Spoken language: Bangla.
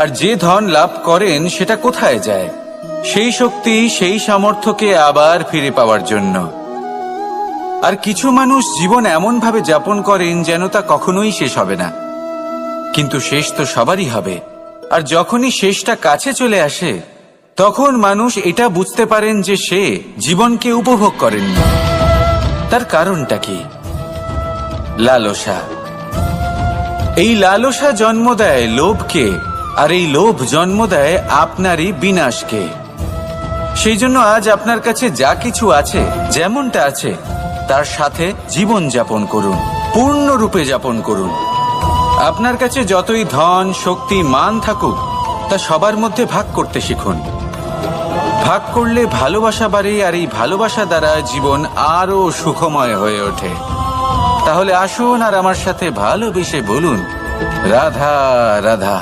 আর যে ধন লাভ করেন সেটা কোথায় যায়? সেই শক্তি, সেই সামর্থ্যকে আবার ফিরে পাওয়ার জন্য। আর কিছু মানুষ জীবন এমন ভাবে যাপন করেন যেন তা কখনোই শেষ হবে না, কিন্তু শেষ তো সবারই হবে। আর যখনই শেষটা কাছে চলে আসে, তখন মানুষ এটা বুঝতে পারেন যে সে জীবনকে উপভোগ করেননি। তার কারণটা কি? লালসা। এই লালসা জন্ম দেয় লোভকে, আর এই লোভ জন্ম দেয় আপনারই বিনাশকে। সেই জন্য আজ আপনার কাছে যা কিছু আছে, যেমনটা আছে, তার সাথে জীবন যাপন করুন, পূর্ণরূপে যাপন করুন। আপনার কাছে যতই ধন, শক্তি, মান থাকুক, তা সবার মধ্যে ভাগ করতে শিখুন। ভাগ করলে ভালোবাসা বাড়ে, আর এই ভালোবাসা দ্বারা জীবন আরো সুখময় হয়ে ওঠে। তাহলে আসুন আর আমার সাথে ভালোবেসে বলুন, রাধা রাধা।